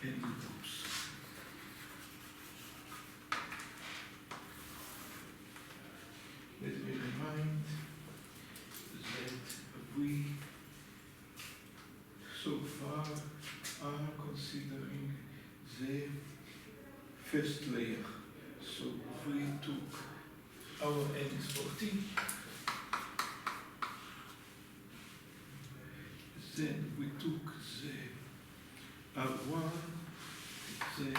and groups. Let me remind that we so far are considering the first layer. So we took our n is 14, then we took the R1, the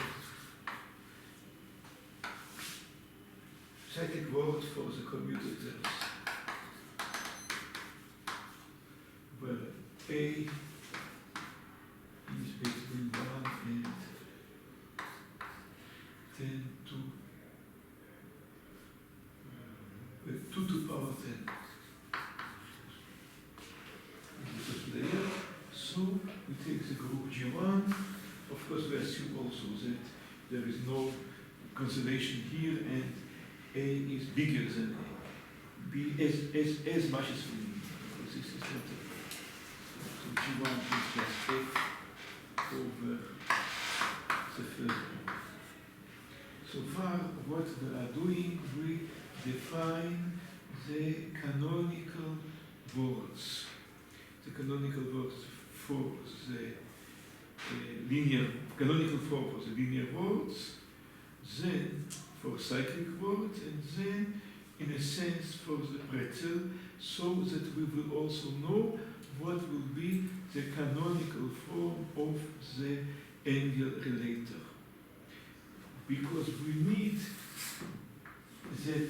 static word for the commuters, where A is between 1 and 10 to 2 to the power 10. This is layer. So we take the group G1. Of course, we assume also that there is no cancellation here and A is bigger than A. B as much as we need. Because this is not a, so G1 is just F over the first one. So far, what we are doing, we define the canonical words. The canonical words for the linear, canonical form for the linear words, then for cyclic words, and then, in a sense, for the pretzel, so that we will also know what will be the canonical form of the angle relator. Because we need that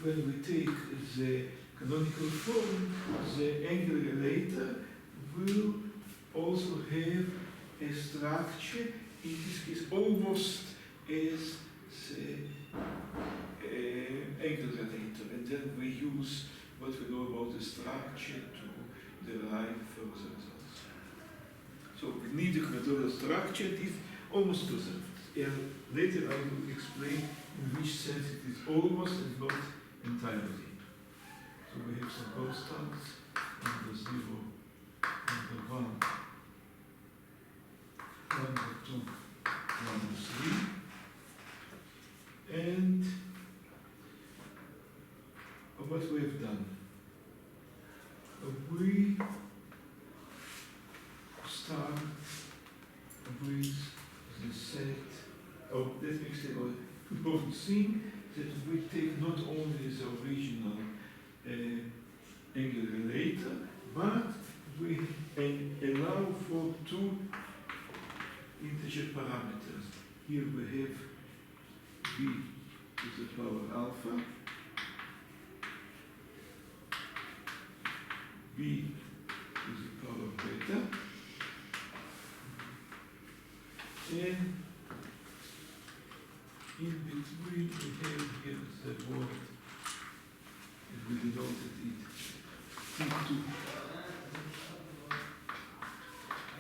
when we take the canonical form, the angle relator will also have a structure, in this case almost as the angle relator, and then we use what we know about the structure to derive further results. So we need a combinatorial structure, it is almost preserved. And later I will explain in which sense it is almost and not entirely. So we have some constants, number 0, number 1, number 2, number 3. And what we have done, we start with the set. Oh, let me explain an important thing, that we take not only the original angle relator, but we allow for 2 integer parameters. Here we have b to the power alpha, b to the power beta, and in between we have here the word, and we denoted it T2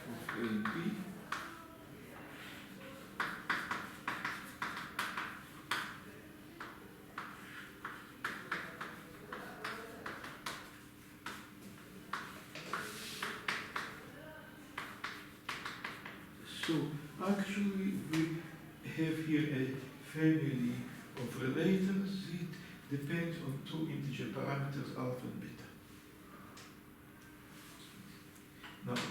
of A and B. So actually we have here a family of relators. It depends on 2 integer parameters, alpha and beta. Now,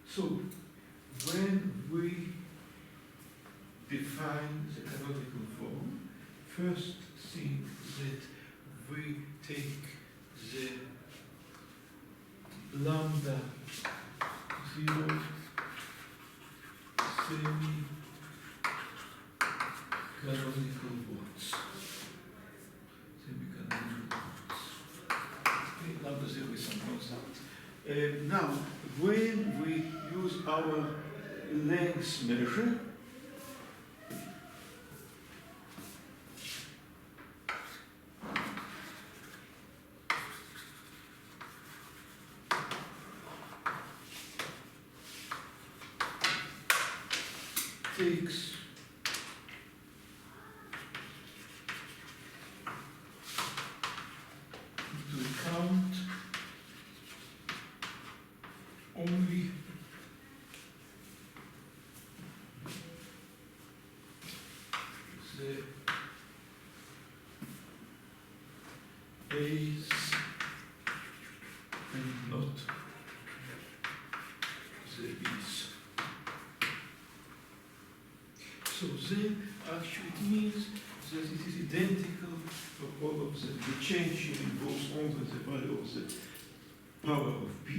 so when we define the canonical form, first thing that we take the lambda 0 semi-canonical words. Semi-canonical words. Okay, lambda 0 is some constant. Now, when we use our length measure, takes into account only A's and not the B's. So then actually it means that it is identical for all of them. The change here involves only the value of the power of B,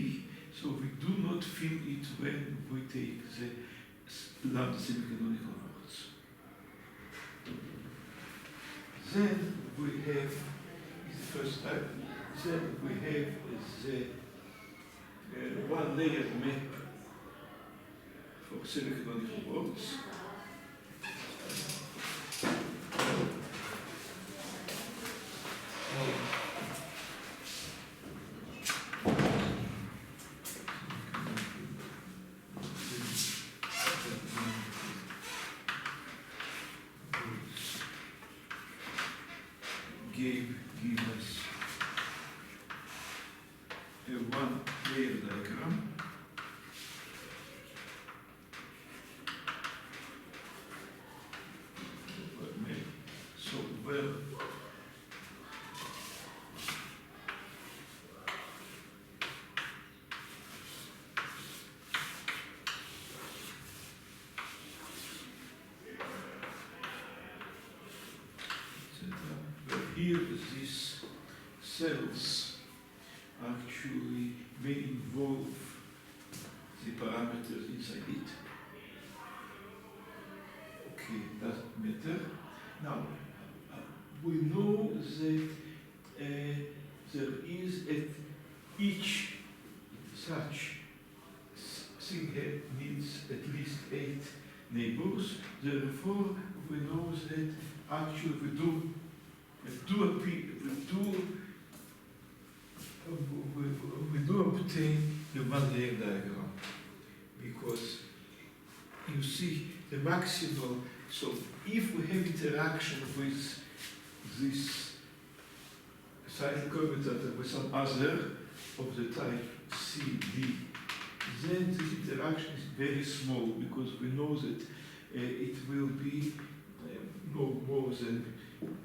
so we do not fill it when we take the lambda semi-canonical words. Then we have, is the first type, then we have the one layered map for semi-canonical words. Give us a one layer diagram. So where here these cells actually may involve the parameters inside it. Okay, doesn't matter. Now, we know that there is at each such thing needs at least 8 neighbors. Therefore, we know that actually we do obtain the one layer diagram, because you see the maximal. So if we have interaction with this cyclic commutator with some other of the type C, D, then this interaction is very small, because we know that it will be no more than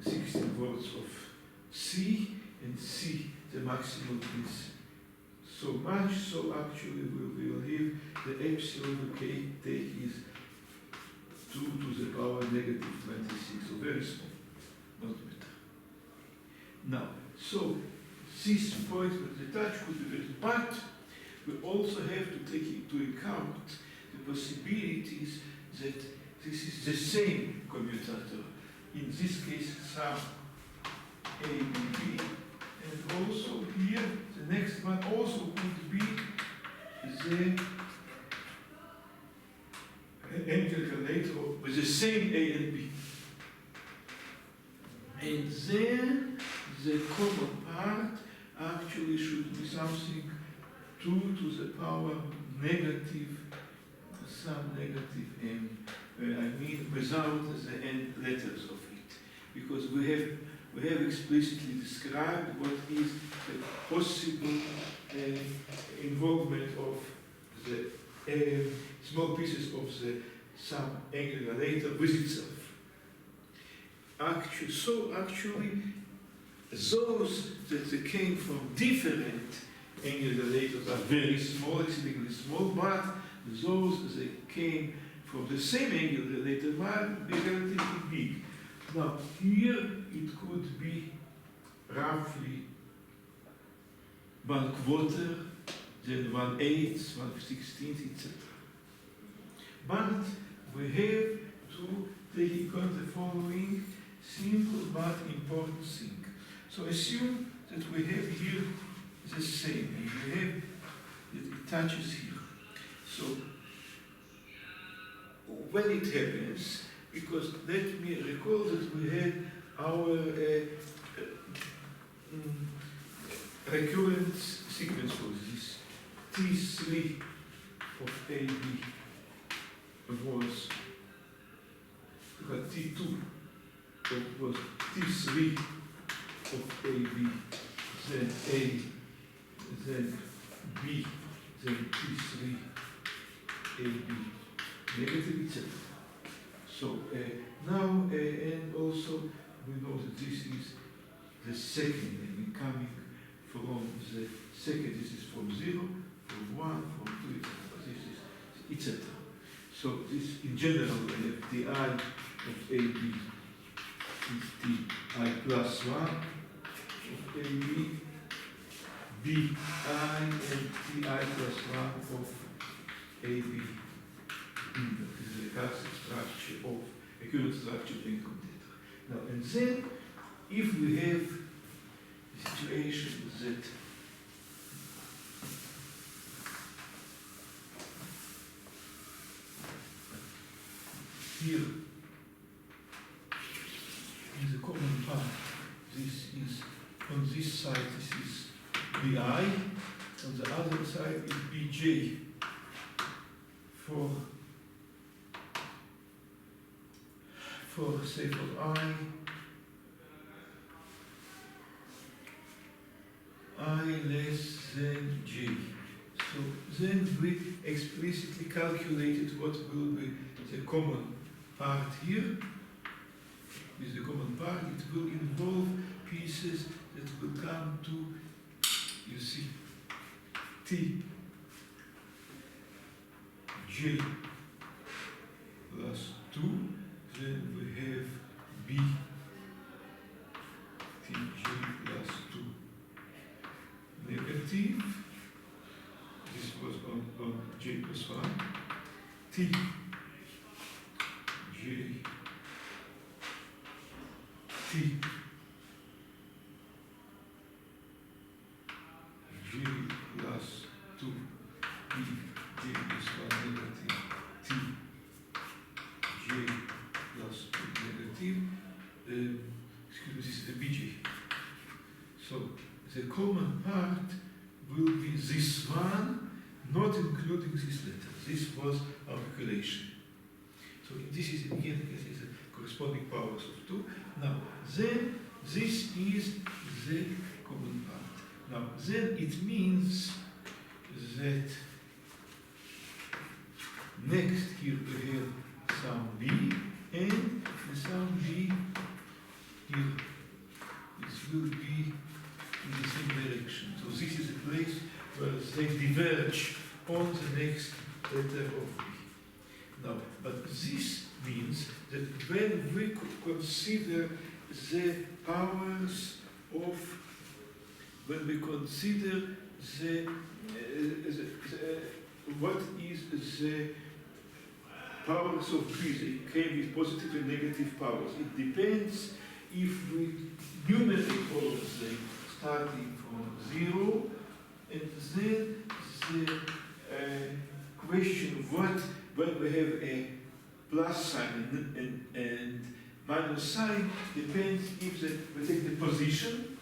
16 volts of C, and C, the maximum is so much, so actually we will have the epsilon k take is 2 to the power negative 26, so very small, not better. Now, so this point with the touch could be very, but we also have to take into account the possibilities that this is the same commutator. In this case, sum A, B, B, and also here, the next one also could be the intercalator with the same A and B. And then the common part actually should be something 2 to the power negative, some negative m, without the n letters of it. Because we have explicitly described what is the possible involvement of the small pieces of the some angular later with itself. Actually, those that came from different angular laters are very small, exceedingly small, but those that came from the same angular later might be relatively big. Now, here it could be roughly 1/4, then 1/8, 1/16, etc. But we have to take into account the following simple but important thing. So assume that we have here the same, and we have that it touches here. So when it happens, because let me recall that we had our recurrent sequence for this T3 of AB was T2 was T3 of AB, then A, then B, then T3 AB, negative, etc. So now, and also we know that this is the second, and we're coming from the second, this is from 0, from 1, from 2, etc. This is etc. So this, in general, we have di of AB is di plus 1 of AB, bi and di plus 1 of AB. This is the classic structure of a current structure of income data. Now, and then, if we have the situation that here in the common part, this is on this side, this is bi, on the other side is bj for say for I less than j. So then we explicitly calculated what will be the common part here. With the common part, it will involve pieces that will come to, you see, t j plus 2. Then we have b tj plus 2 negative. This was on j plus 1. T j t j plus 2 b j plus 1 negative t j plus 2 negative. Excuse me, this is the bj. So the common part will be this one, not including this letter. This was our calculation. So this is again this is the corresponding powers of 2. Now then this is the common part. Now then it means that next here we have some b, and the sum b here this will be in the same direction. So this is a place where they diverge on the next letter of b. Now, but this means that when we consider the powers of, when we consider what is the powers of b, they came with positive and negative powers. It depends if we numerate all of them, starting from 0, and then the question what when we have a plus sign and minus sign depends if we take the position,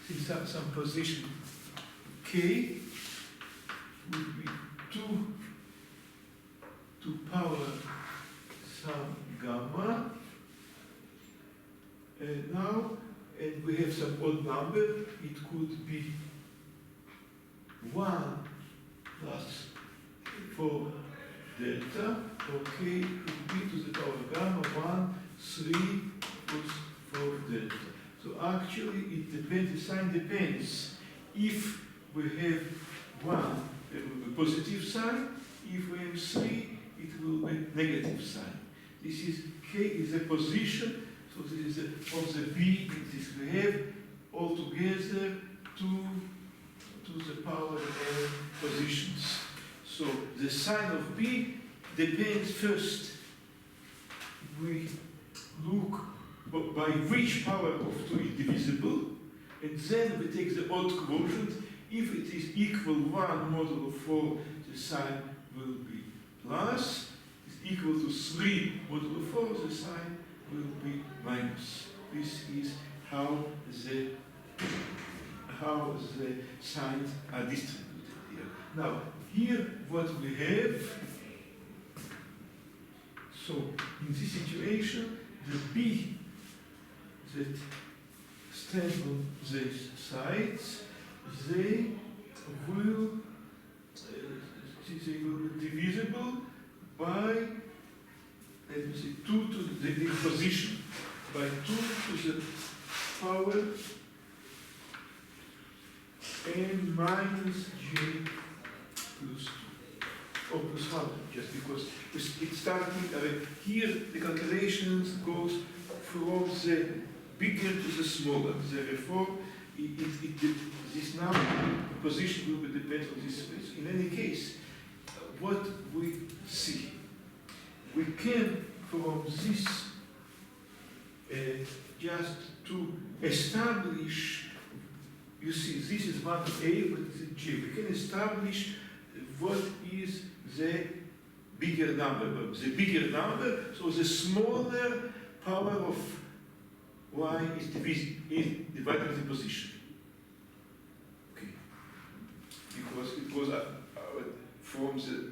since some position k would be 2 power some gamma. And now, and we have some odd number, it could be 1 plus 4 delta, okay, could be to the power gamma 1, 3 plus 4 delta. So actually it depends, the sign depends. If we have 1, it will be positive sign. If we have 3, it will be negative sign. This is k is a position, so this is of the b, this we have altogether 2 to the power n positions. So the sign of b depends first. We look by which power of 2 is divisible, and then we take the odd quotient. If it is equal 1 modulo 4, the sign will be plus. If it's equal to 3 modulo 4, the sign will be minus. This is how the signs are distributed here. Now, here what we have, so in this situation, the b that stand on these sides, they will be divisible by, let me see, 2 to the position, by 2 to the power n minus j plus 2, or plus 1, just because it's starting, here the calculations goes from the bigger to the smaller. Therefore, this number position will be depend on this space. In any case, what we see, we can from this just to establish, you see, this is not A, but it's J. We can establish what is the bigger number. The bigger number, so the smaller power of y is divided by the position. Okay. Because it was from the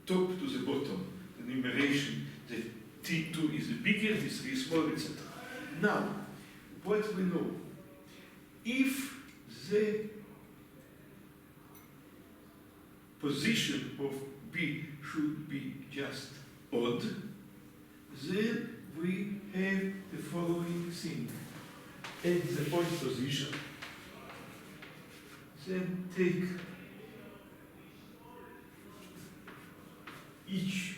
top to the bottom, the numeration, the T2 is the bigger, T3 is smaller, etc. Now, what we know, if the position of B should be just odd, then we have the following thing. At the odd position, then take each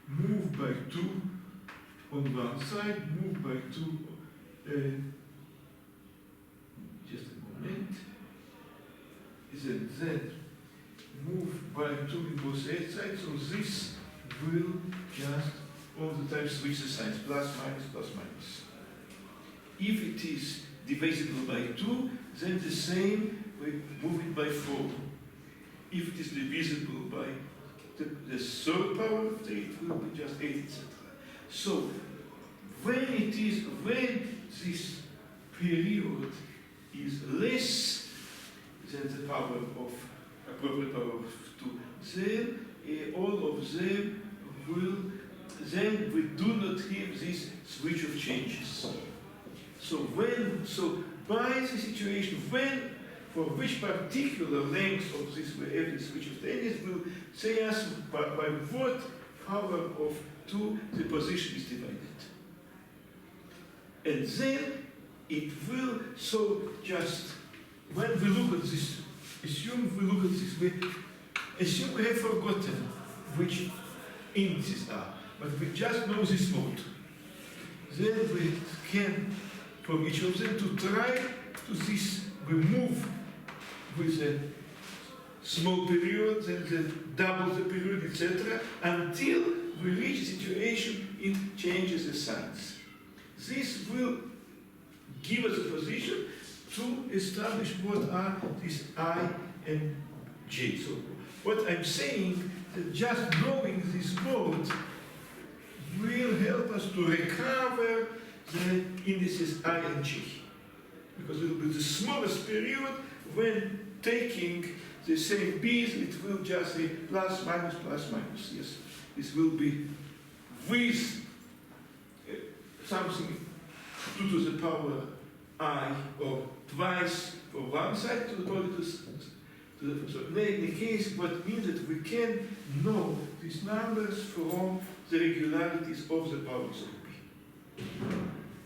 move by 2 on one side, move by 2, just a moment, then move by 2 in both sides, so this will just all the time switch the signs, plus, minus, plus, minus. If it is divisible by 2, then the same, we move it by 4. If it is divisible by the third power of 3, it will be just 8, etc. So, when this period is less than the power of appropriate power of 2, then all of them will, then we do not have this switch of changes. So by the situation, for which particular length of this we have the switch of changes, will say us by what power of 2 the position is divided. And then it will, so just when we look at this, assume we look at this, assume we have forgotten which indices are, but we just know this mode. Then we can, from each of them, to try to this, we move with a small period, then double the period, etc., until we reach a situation it changes the signs. This will give us a position to establish what are these I and J. So what I'm saying, that just knowing this mode will help us to recover the indices I and J. Because it will be the smallest period when taking the same B's, it will just say plus, minus, yes. This will be with something 2 to the power I, or twice for one side to the power to the. So in any case, what means that we can know these numbers from the regularities of the powers of B.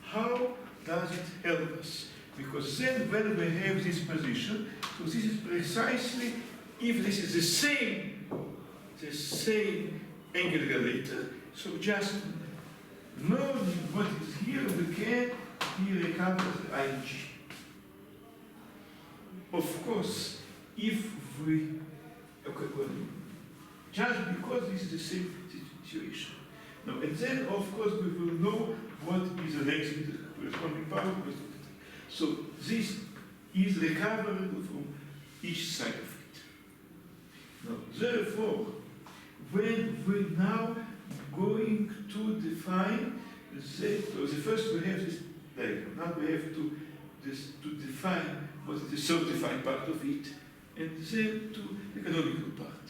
How does it help us? Because then when we have this position, so this is precisely, if this is the same angle relator, so just knowing what is here, we can here recover the IG. Of course, if we, okay, well, just because this is the same situation. Now, and then, of course, we will know what is the length of the corresponding power. So this is recoverable from each side of it. Now, therefore, when we now going to define so the first we have this diagram. Now we have to define what is the certified part of it, and then to the canonical part.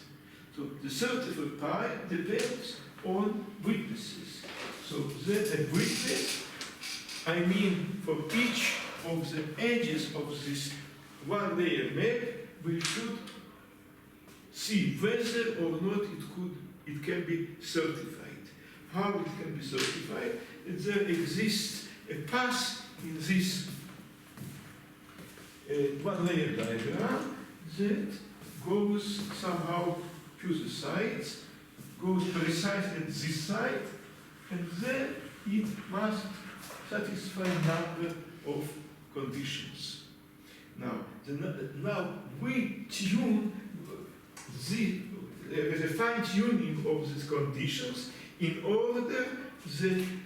So the certified part depends on witnesses. So that a witness, I mean for each of the edges of this one layer map, we should see whether or not it can be certified. How it can be certified? And there exists a path in this one layer diagram that goes somehow to the sides, goes precisely at this side, and then it must satisfy a number of conditions. Now we tune the fine-tuning of these conditions in order that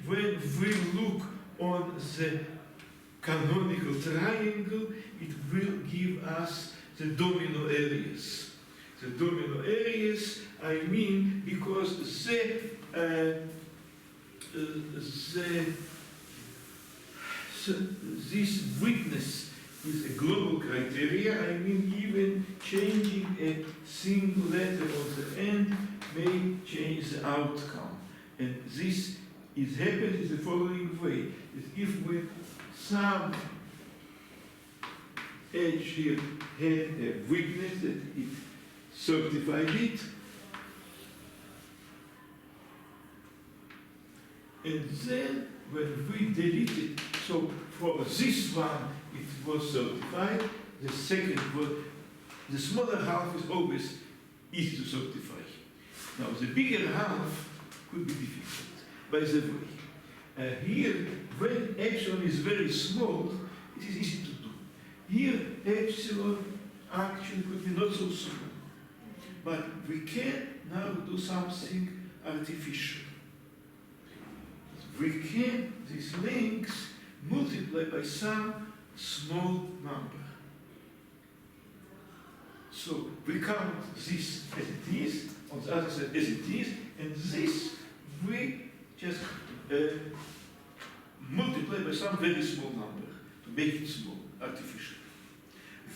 when we look on the canonical triangle, it will give us the domino areas. The domino areas, I mean, because this witness is a global criteria. I mean, even changing a single letter on the end may change the outcome. And this is happened in the following way: that if we some edge here had a witness that it certified it, and then when we delete it, so for this one it was certified, the second was, the smaller half is always easy to certify. Now the bigger half could be difficult. By the way, here when epsilon is very small, it is easy to do. Here epsilon actually could be not so small. But we can now do something artificial. We can, these links, multiply by some small number. So we count this as it is, on the other side as it is, and this we just multiply by some very small number to make it small, artificial.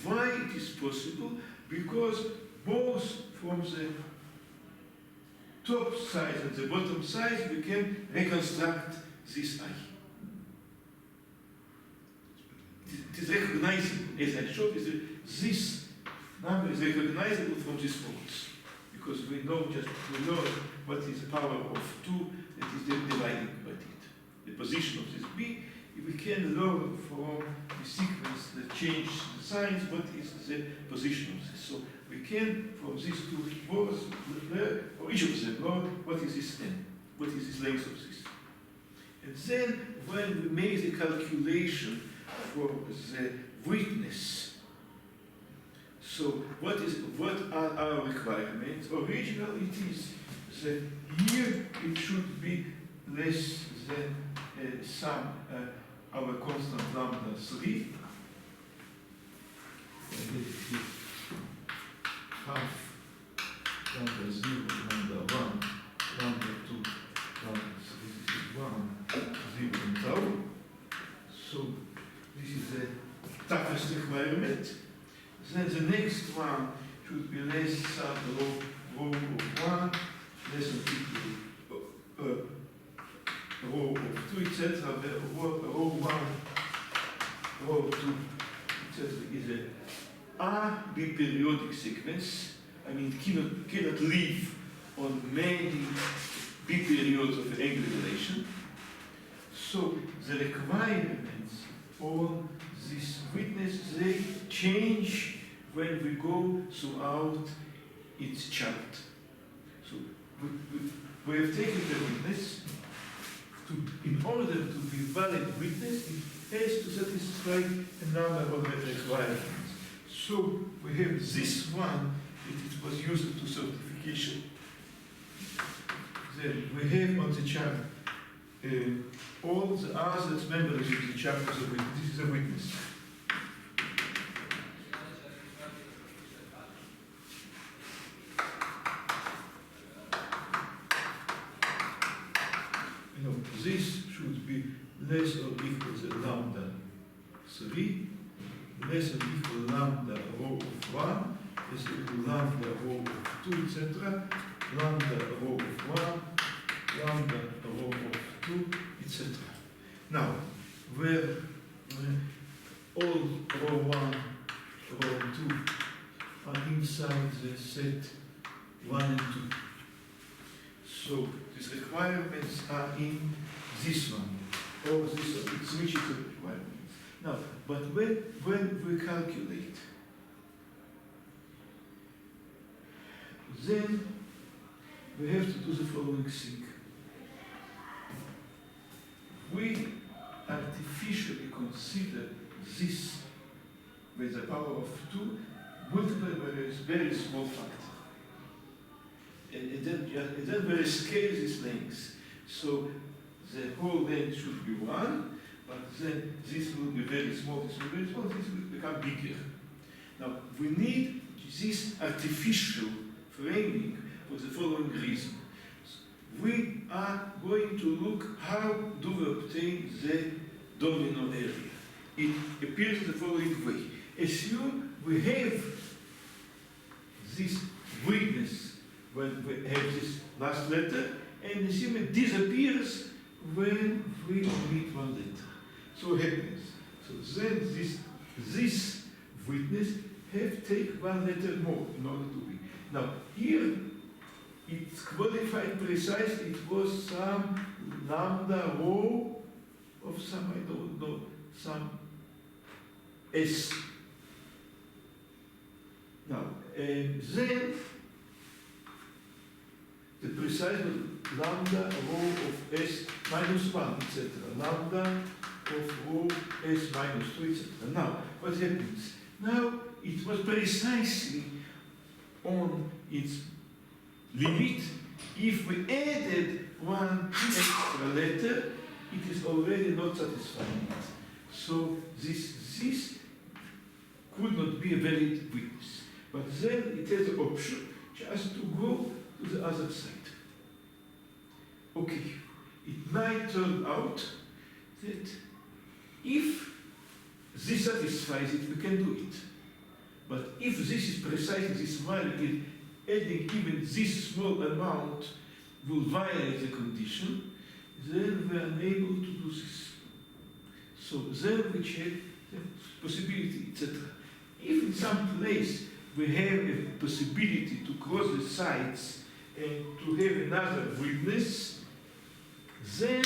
Why it is possible? Because both from the top side and the bottom side we can reconstruct this eye. It is recognizable, as I showed you, this number is recognizable from these points, because we know what is the power of 2 that is dividing by it. The position of this b, we can learn from the sequence that change the signs what is the position of this. So we can, from these two words, learn, for each of them, learn what is this n, what is this length of this. And then when we make the calculation for the witness, so what are our requirements? Originally it is that here it should be less than our constant lambda 3. Half lambda 0, lambda 1, lambda 2, lambda 3, this is 1, 0 and tau. So this is the toughest requirement. Then the next one should be less than rho of 1, less than equal rho of 2, etc. Rho 1, rho 2, etc. is a biperiodic sequence. I mean, it cannot live on many biperiods of angular relation. So the requirements on this witness, they change when we go throughout its chart. So we have taken the witness. In order to be valid witness, it has to satisfy a number of requirements. So we have this one that it was used to certification. Then we have on the chart all the other members of the chart as a witness. This is a witness. This should be less or equal to lambda 3, less or equal lambda rho of 1, less or equal lambda rho of 2, etc., lambda rho of 1, lambda rho of 2, etc. Now, where all rho 1, rho 2 are inside the set 1 and 2. So these requirements are in this one, or this one. It switches the requirements. Now, but when we calculate, then we have to do the following thing. We artificially consider this with the power of 2 multiplied by a very small factor. And then we scale this length. So the whole length should be 1, but then this will be very small, this will be very small, this will become bigger. Now, we need this artificial framing for the following reason. We are going to look how do we obtain the domino area. It appears the following way. Assume we have this weakness when we have this last letter, and assume it disappears when we omit one letter. So happens. So then this weakness have take one letter more in order to be. Now here it's qualified precisely. It was some lambda rho of some, I don't know, some S. Now, then the precise lambda rho of S minus 1, etc. Lambda of rho S minus 2, etc. Now, what happens? Now, it was precisely on its limit. If we added one extra letter, it is already not satisfying it. So this could not be a valid witness. But then it has the option just to go to the other side. Okay, it might turn out that if this satisfies it, we can do it. But if this is precisely this value, adding even this small amount will violate the condition, then we are unable to do this. So then we check the possibility, etc. If in some place we have a possibility to cross the sides and to have another witness, then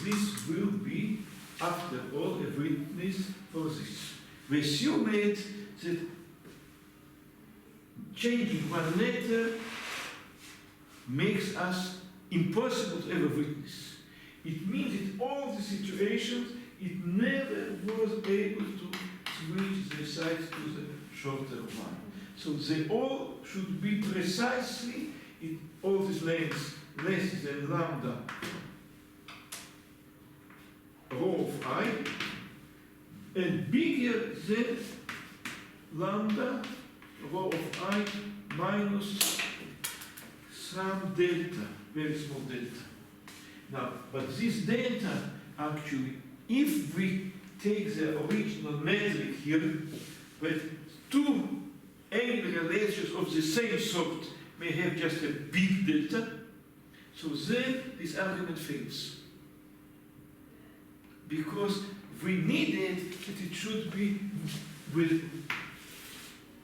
this will be, after all, a witness for this. We assume that changing one letter makes us impossible to have a witness. It means in all the situations, it never was able to switch the sides to the shorter one. So they all should be precisely in all these lengths less than lambda rho of I, and bigger than lambda rho of I minus some delta, very small delta. Now, but this delta actually, if we take the original metric here, but two angular relations of the same sort may have just a big delta, so then this argument fails. Because we needed that it should be with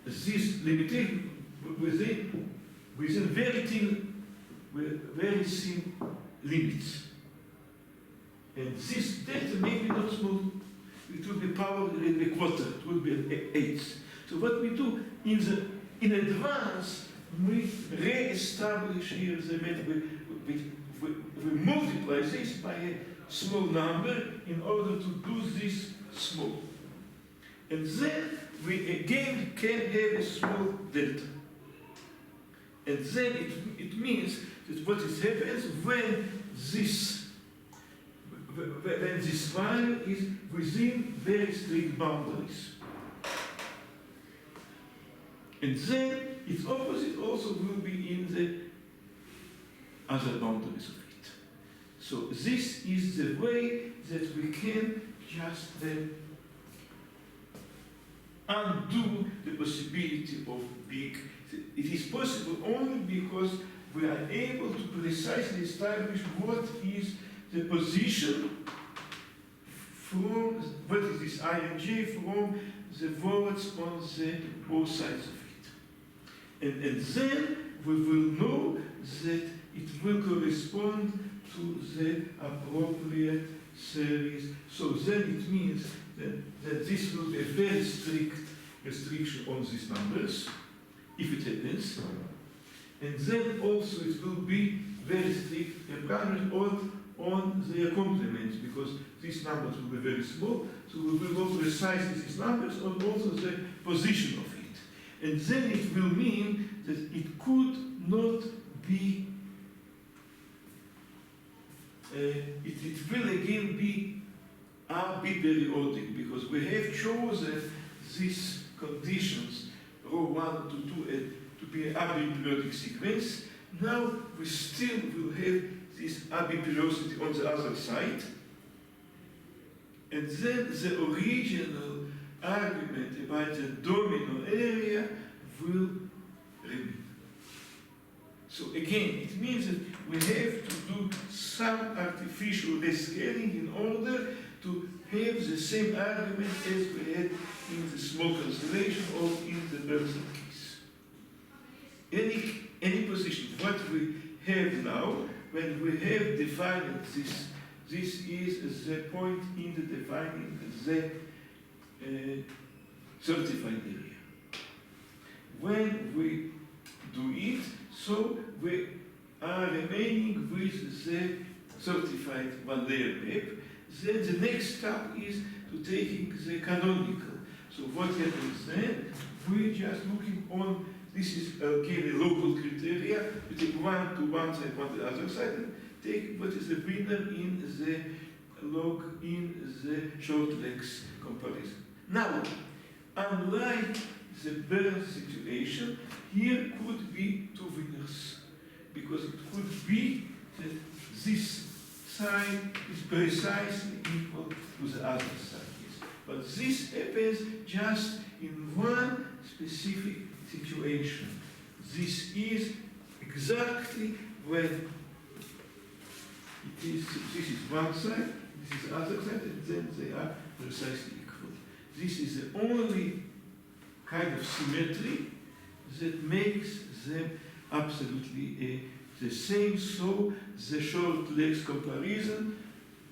this limitation, within very thin limits. And this delta may be not small. It will be power in a quarter, it will be an eighth. So what we do in advance, we re-establish here the method. We multiply this by a small number in order to do this small. And then we again can have a small delta. And then it means that what happens when this value is within very strict boundaries. And then its opposite also will be in the other boundaries of it. So this is the way that we can just undo the possibility of big. It is possible only because we are able to precisely establish what is the position from, what is this I and J from the words on the both sides of it. And then we will know that it will correspond to the appropriate series. So then it means that this will be a very strict restriction on these numbers, if it happens. And then also it will be very strict on their complements, because these numbers will be very small, so we will know precisely these numbers and also the position of it. And then it will mean that it could not be, it will again be aperiodic, because we have chosen these conditions, rho 1 to 2, to be an aperiodic sequence. Now we still will have this aperiodicity on the other side, and then the original argument about the domino area will remain. So again, it means that we have to do some artificial rescaling in order to have the same argument as we had in the small cancellation or in the Bersen case. Any position, what we have now, when we have defined this, this is the point in the defining the certified area. When we do it, so we are remaining with the certified one-layer map. Then the next step is to taking the canonical. So what happens then? We're just looking on, this is again a local criteria. We take one to one side, one to the other side, and take what is the winner in the log in the short legs comparison. Now, unlike the Bern situation, here could be two winners, because it could be that this side is precisely equal to the other side. Yes. But this happens just in one specific situation. This is exactly when it is, this is one side, this is the other side, and then they are precisely equal. This is the only kind of symmetry that makes them absolutely the same. So the short legs comparison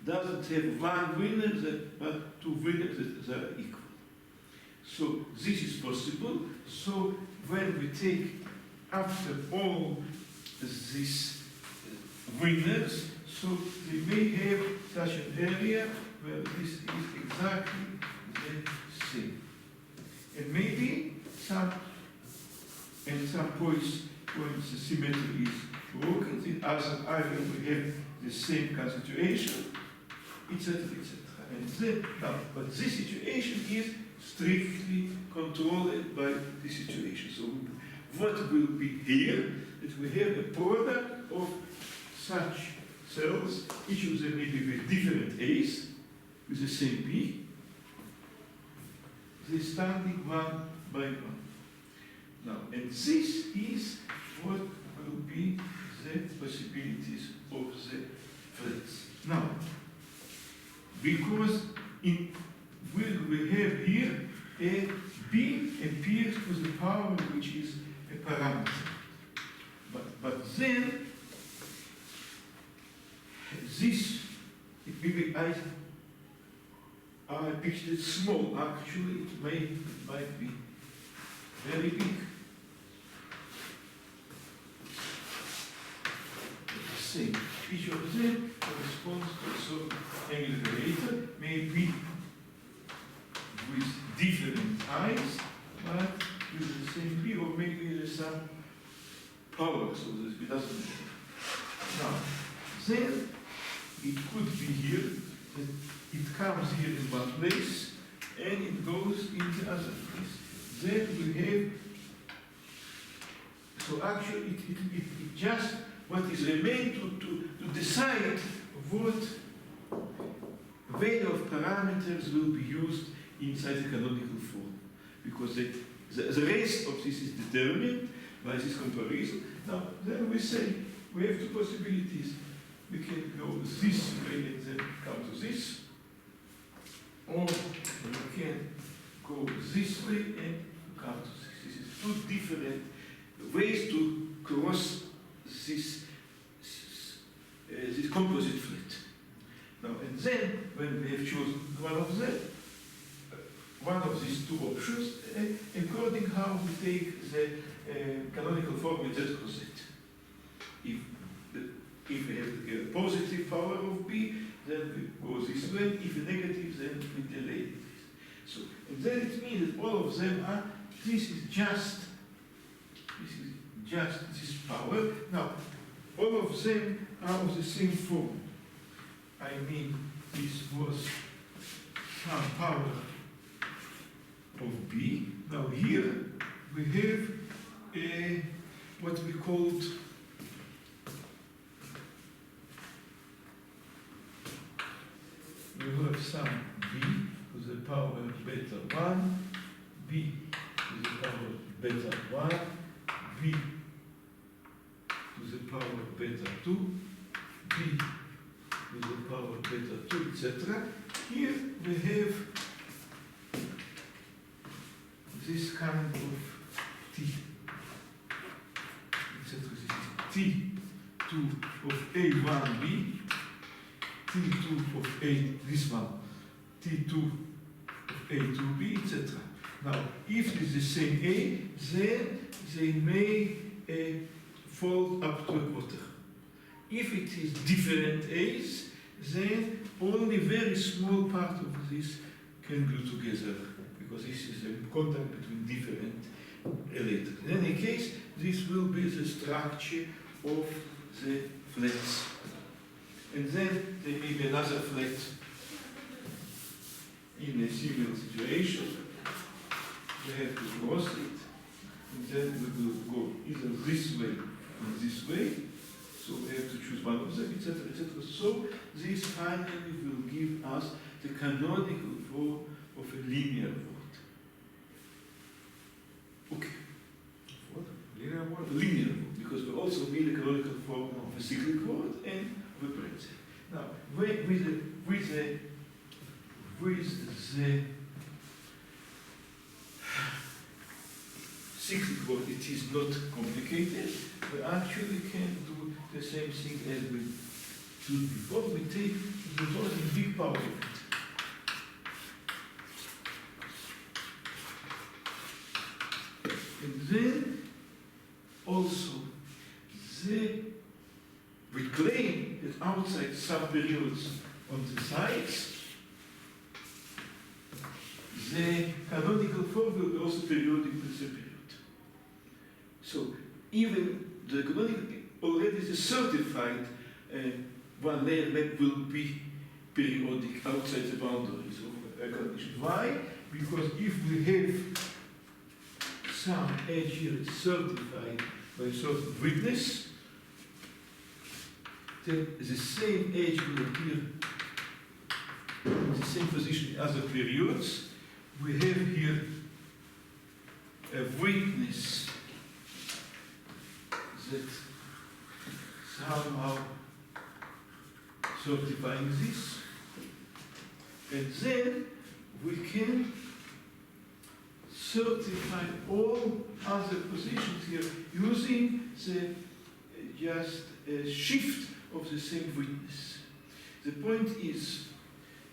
doesn't have one winner, but two winners that are equal. So this is possible. So when we take after all these winners, so we may have such an area where this is exactly the same. And maybe some points the symmetry is broken, in other areas we have the same constitution, etc., etc. And then, now, but this situation is strictly controlled by the situation. So what will be here is we have a product of such cells, each of them may be with different A's, with the same P. They're standing one by one. Now, and this is what will be the possibilities of the flats. Now, because we have here a B appears to the power which is a parameter. But then this, maybe I pictured it small, actually it might be very big. The same. Each of them corresponds to a certain angular relator, maybe with different eyes, but with the same P, or maybe there's some power, so that it doesn't matter. Now, then it could be here that it comes here in one place and it goes in the other place. Then we have, so actually it just what is remained to decide what value of parameters will be used inside the canonical form. Because the rest of this is determined by this comparison. Now, then we say we have two possibilities. We can go this way and then come to this, or we can go this way and come to this. This is two different ways to cross this composite flat. Now, and then two options according how we take the canonical form with Z cross Z. If we have a positive power of B, then we go this way. If a negative, then we delay it. So, and then it means that all of them are, this is just this power. Now, all of them are of the same form. I mean, this was some power of B. Now here we have what we called we have some B to the power beta 1, B to the power beta 1, B to the power beta 2, B to the power beta 2, etc. Here we have this kind of T, etc. This is T2 of A1B, T2 of A, this one, T2 of A2B, etc. Now, if it is the same A, then they may fold up to a quarter. If it is different A's, then only very small part of this can glue together, because this is a contact between different electrons. In any case, this will be the structure of the flats. And then there may be another flat in a similar situation. We have to cross it, and then we will go either this way or this way. So we have to choose one of them, etc., etc. So this finally will give us the canonical form of a linear word. Okay. What? Linear word? Linear word, because we also need a canonical form of a cyclic word and of a pretzel. Now, with the cyclic word, it is not complicated. We actually can do the same thing as we did before. We take the totally big power of it. And then also we claim that outside subperiods on the sides, the canonical form will be also periodic with the period. So even the canonical already is certified one layer map will be periodic outside the boundaries of a condition. Why? Because if we have some edge here is certified by a certain witness, then the same edge will appear in the same position in other periods. We have here a witness that somehow certifying this, and then we can certify all other positions here using the just a shift of the same witness. The point is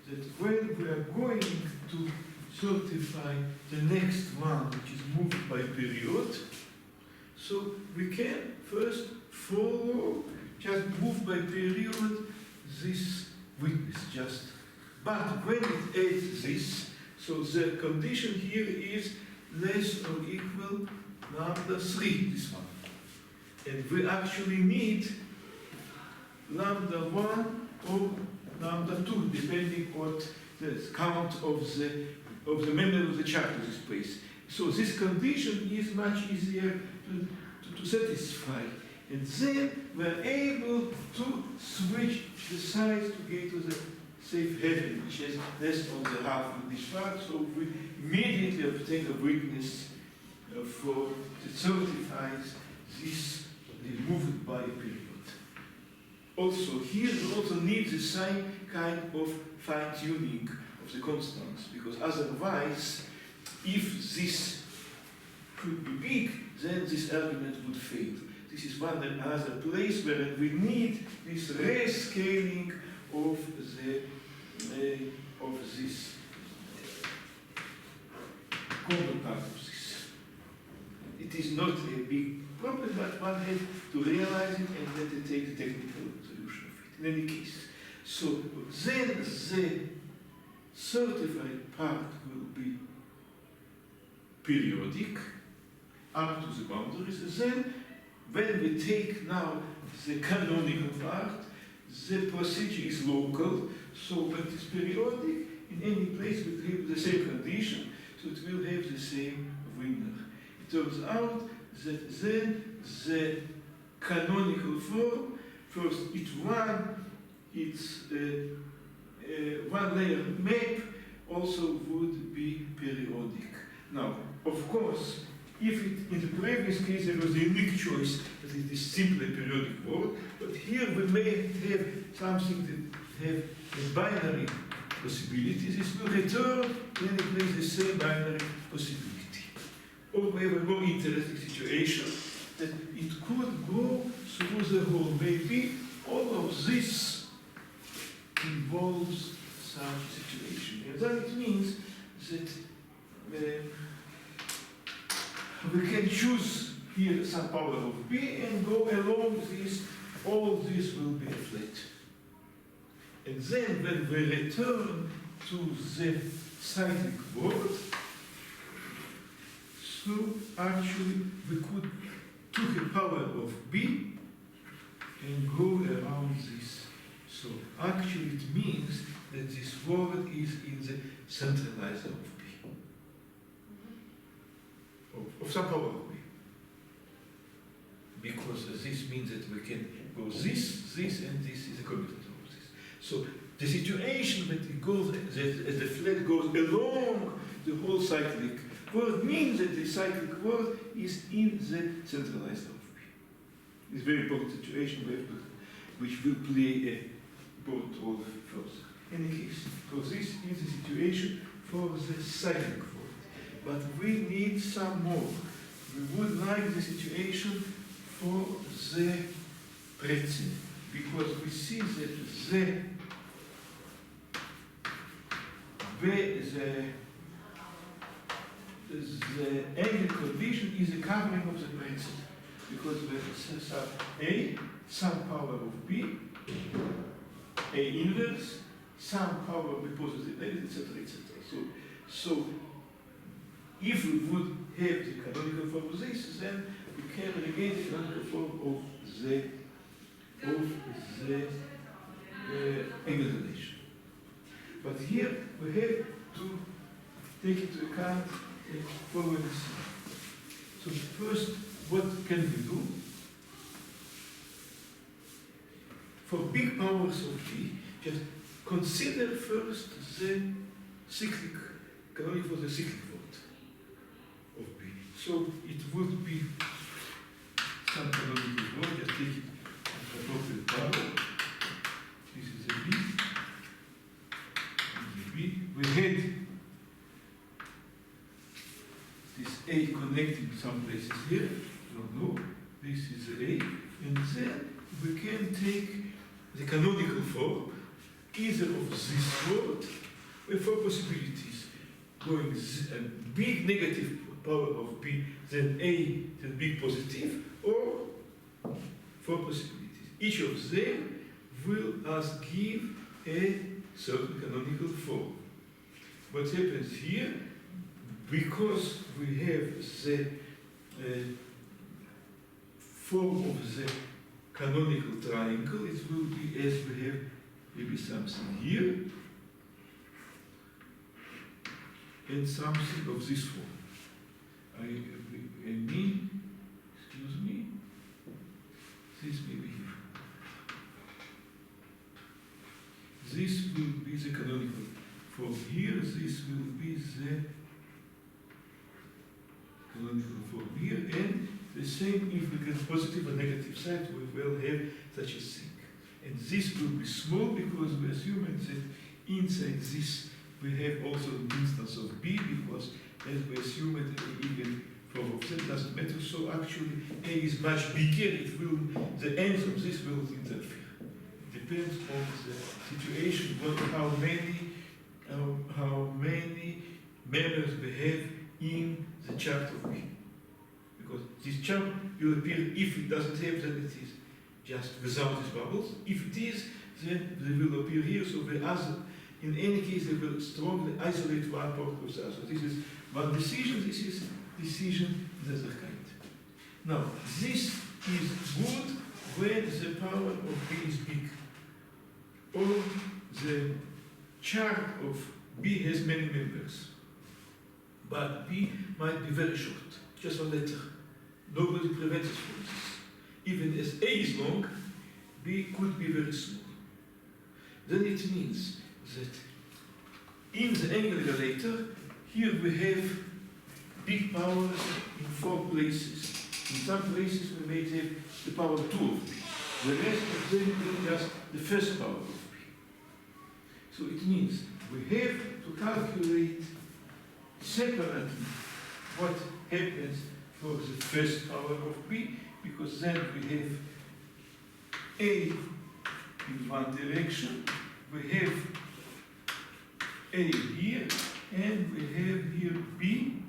that when we are going to certify the next one, which is moved by period, so we can first follow, just move by period, this witness just. But when it adds this, so the condition here is less or equal lambda 3, this one. And we actually need lambda 1 or lambda 2, depending on the count of the member of the Charters space. So this condition is much easier to satisfy. And then we're able to switch the size to get to the safe haven, which is less than the half of this part. So we immediately obtain a witness for that certifies this is moved by a period. Also, here we also need the same kind of fine-tuning of the constants, because otherwise, if this could be big, then this argument would fail. This is one another place where we need this rescaling of this common part of this. It is not a big problem, but one has to realize it and then take the technical solution of it. In any case, so then the certified part will be periodic up to the boundaries. Then, when we take now the canonical part, the procedure is local, so when it is periodic, in any place we have the same condition, so it will have the same winner. It turns out that then the canonical form, first it's one layer map also would be periodic. Now, of course, if it, in the previous case there was a unique choice that it is simply a periodic word, but here we may have something that have a binary possibility. This will return in any place the same binary possibility. Or we have a more interesting situation that it could go through the whole. Maybe all of this involves some situation. And then it means that we can choose here some power of B and go along this, all this will be a flat. And then when we return to the cyclic word, so actually we could take a power of B and go around this. So actually it means that this word is in the centralizer of B. Of some power of B. Because this means that we can go this, and this is a commutator of this. So the situation that it goes, that the flat goes along the whole cyclic word means that the cyclic word is in the centralizer of B. It's a very important situation which will play a important role further. In any case, so this is the situation for the cyclic word. But we need some more. We would like the situation for the pretzel, because we see that the angle condition is a covering of the pretzel, because we have some A, some power of B, A inverse, some power of B positive, negative, etc., etc. So if we would have the canonical form of this, then we can regain the canonical form of the angle relation. But here we have to take into account the following thing. So first, what can we do? For big powers of B, just consider first the cyclic, canonical for the cyclic word of B. So it would be some canonical word, just take it as appropriate power. This is a B. This is a B. We had this A connecting some places here. Don't know. This is A. And then we can take the canonical form, either of this word, with four possibilities. Going a big negative power of B, then A, then big positive, or four possibilities. Each of them will us give a certain canonical form. What happens here, because we have the form of the canonical triangle, it will be as we have maybe something here and something of this form. I mean, excuse me, this may be here. This will be the canonical form here, this will be the canonical form here, and the same if we get positive or negative side, we will have such a thing. And this will be small because we assume that inside this we have also an instance of B, because as we assume it even form of Z doesn't matter, so actually A is much bigger, it will, the ends of this will interfere. It depends on the situation, how many members we have in the chart of B. Because this chart will appear, if it doesn't have, then it is just without these bubbles. If it is, then they will appear here. So the other, in any case, they will strongly isolate one part of the other. This is one decision, this is decision the other kind. Now, this is good when the power of B is big, or the chart of B has many members. But B might be very short, just one letter. Nobody prevents us from this. Even as A is long, B could be very small. Then it means that in the angular relator, here we have big powers in 4 places. In some places we may have the power 2 of B. The rest of them is just the first power of B. So it means we have to calculate separately what happens for the first power of B, because then we have A in one direction, we have A here, and we have here B,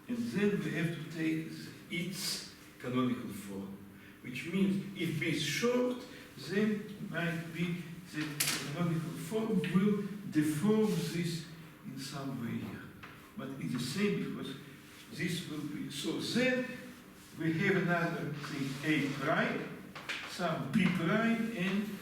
and then we have to take its canonical form, which means if B is short, then might be the canonical form will deform this in some way here. But it's the same because this will be, so then we have another thing, A prime, some B prime, and